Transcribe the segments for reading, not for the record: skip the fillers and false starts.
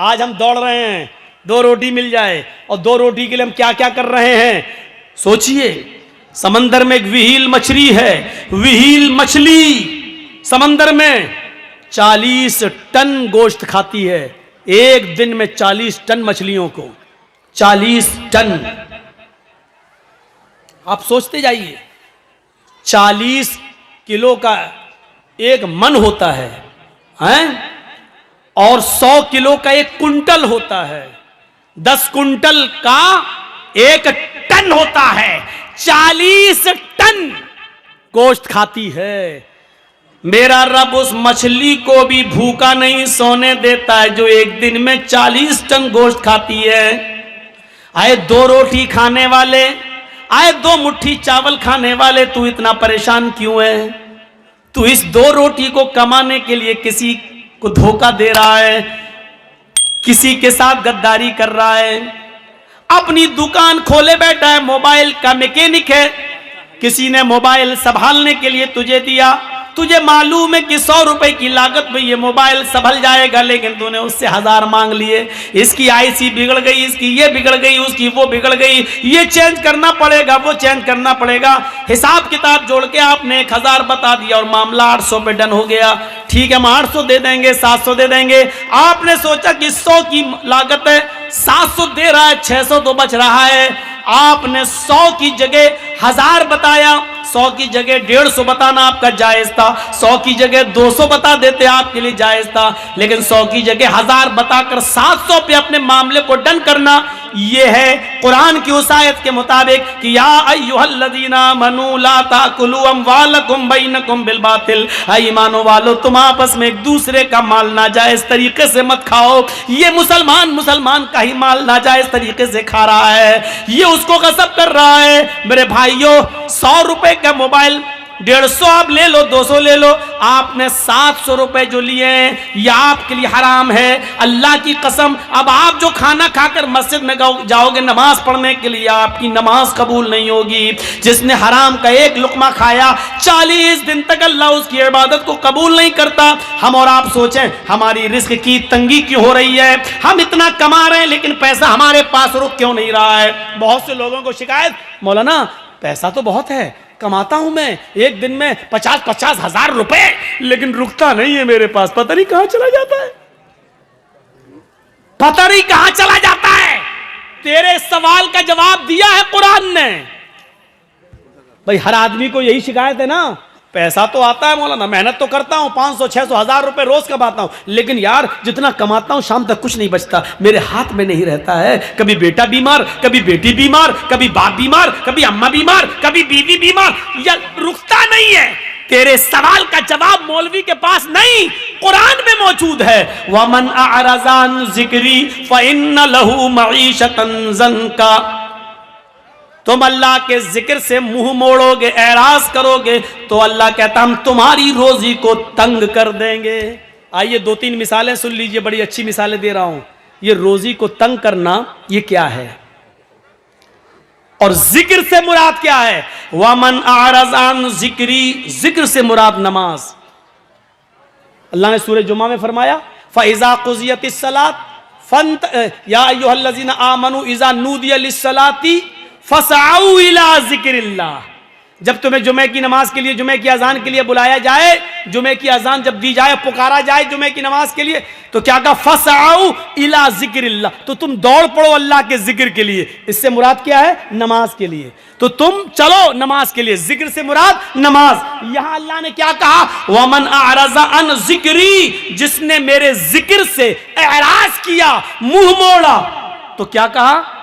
आज हम दौड़ रहे हैं 2 रोटी मिल जाए, और 2 रोटी के लिए हम क्या क्या कर रहे हैं। सोचिए, समंदर में एक विहील मछली है, विहील मछली समंदर में 40 टन गोश्त खाती है। एक दिन में 40 टन मछलियों को, 40 टन। आप सोचते जाइए, 40 किलो का एक मन होता है, हैं? और 100 किलो का 1 कुंटल होता है, 10 कुंटल का 1 टन होता है। 40 टन गोश्त खाती है। मेरा रब उस मछली को भी भूखा नहीं सोने देता है जो एक दिन में 40 टन गोश्त खाती है। आए 2 रोटी खाने वाले, आए 2 मुट्ठी चावल खाने वाले, तू इतना परेशान क्यों है? तू इस 2 रोटी को कमाने के लिए किसी को धोखा दे रहा है, किसी के साथ गद्दारी कर रहा है। अपनी दुकान खोले बैठा है, मोबाइल का मैकेनिक है, किसी ने मोबाइल संभालने के लिए तुझे दिया, तुझे मालूम है कि 100 रुपए की लागत में ये मोबाइल संभल जाएगा, लेकिन तूने उससे 1000 मांग लिए। इसकी आईसी बिगड़ गई, इसकी ये बिगड़ गई, उसकी वो बिगड़ गई, ये चेंज करना पड़ेगा, वो चेंज करना पड़ेगा। हिसाब किताब जोड़ के आपने 1000 बता दिया और मामला 800 पे डन हो गया। ठीक है, हम 800 दे देंगे, 700 दे देंगे। आपने सोचा कि 100 की लागत है, 700 दे रहा है, 600 तो बच रहा है। आपने 100 की जगह 1000 बताया, 100 की जगह 150 बताना आपका जायज था, 100 की जगह 200 बता देते आपके लिए जायज था, लेकिन 100 की जगह 1000 बताकर 700 पे अपने मामले को डन करना, यह है कुरान की उस आयत के मुताबिक कि या अय्युहल्लज़ीना आमनू ला ताकुलू अम्वालकुम बैनकुम बिल बातिल। ईमानो वालो, तुम आपस में एक दूसरे का माल नाजायज तरीके से मत खाओ। ये मुसलमान का ही माल नाजायज तरीके से खा रहा है, ये उसको गसब कर रहा है। मेरे भाइयों, 100 रुपए का मोबाइल 150 आप ले लो, 200 ले लो, आपने 700 रुपए जो लिए हैं यह आपके लिए हराम है। अल्लाह की कसम, अब आप जो खाना खाकर मस्जिद में जाओगे नमाज पढ़ने के लिए, आपकी नमाज कबूल नहीं होगी। जिसने हराम का 1 लुकमा खाया, 40 दिन तक अल्लाह उसकी इबादत को कबूल नहीं करता। हम और आप सोचें, हमारी रिस्क की तंगी क्यों हो रही है? हम इतना कमा रहे हैं लेकिन पैसा हमारे पास रुक क्यों नहीं रहा है? बहुत से लोगों को शिकायत, मौलाना पैसा तो बहुत है, कमाता हूं मैं एक दिन में 50-50 हजार रुपए, लेकिन रुकता नहीं है मेरे पास, पता नहीं कहां चला जाता है, पता नहीं कहां चला जाता है। तेरे सवाल का जवाब दिया है कुरान ने। भाई हर आदमी को यही शिकायत है ना, पैसा तो आता है मौलाना, मेहनत तो करता हूं, 500-600 हजार रुपए रोज कमाता हूं, लेकिन यार जितना कमाता हूं शाम तक कुछ नहीं बचता, मेरे हाथ में नहीं रहता है। कभी बेटा बीमार, कभी बेटी बीमार, कभी बाप बीमार, कभी अम्मा बीमार, कभी बीवी बीमार, या रुकता नहीं है। तेरे सवाल का जवाब मौलवी के पास नहीं, कुरान में मौजूद है। वमन अअरज़ा अन ज़िक्री फ़इन्न लहू मईशतन ज़ंका। तुम अल्लाह के जिक्र से मुंह मोड़ोगे, एराज करोगे, तो अल्लाह कहता हम तुम्हारी रोजी को तंग कर देंगे। आइए 2-3 मिसालें सुन लीजिए, बड़ी अच्छी मिसालें दे रहा हूं। ये रोजी को तंग करना ये क्या है, और जिक्र से मुराद क्या है? वमन अअरज़ा अन ज़िक्री, जिक्र से मुराद नमाज। अल्लाह ने सूरह जुमा में फरमाया, फ़इज़ा क़ुज़ियतिस सलात फंत या अय्युहल्लज़ीना आमनू इज़ा नूदिया लिस्सलाती फसआऊ इला ज़िक्रिल्लाह। जब तुम्हें जुमे की नमाज के लिए, जुमे की अजान के लिए बुलाया जाए, जुमे की अजान जब दी जाए, पुकारा जाए जुमे की नमाज के लिए, तो क्या कहा? फसआऊ इला ज़िक्रिल्लाह, तो तुम दौड़ पड़ो अल्लाह के जिक्र के लिए। इससे मुराद क्या है? नमाज के लिए। तो तुम चलो नमाज के लिए, जिक्र से मुराद नमाज। यहां अल्लाह ने क्या कहा? वमन अअरज़ा अन ज़िक्री, जिसने मेरे जिक्र से एराज किया, मुंह मोड़ा, तो क्या कहा?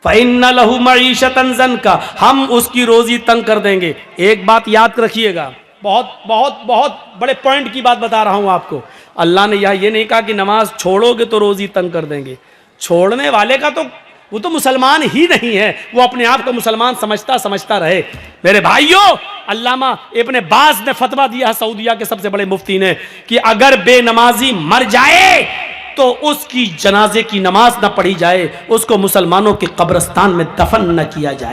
फ़इन्न लहू मईशतन ज़ंका, हम उसकी रोजी तंग कर देंगे। एक बात याद रखिएगा, बहुत बहुत बहुत बड़े पॉइंट की बात बता रहा हूं आपको। अल्लाह ने ये नहीं कहा कि नमाज छोड़ोगे तो रोजी तंग कर देंगे। छोड़ने वाले का तो वो तो मुसलमान ही नहीं है, वो अपने आप को मुसलमान समझता रहे। मेरे भाइयों, अल्लामा इब्न बाज ने फतवा दिया, सऊदिया के सबसे बड़े मुफ्ती ने, कि अगर बेनमाजी मर जाए तो उसकी जनाजे की नमाज न पढ़ी जाए, उसको मुसलमानों के कब्रिस्तान में दफन न किया जाए।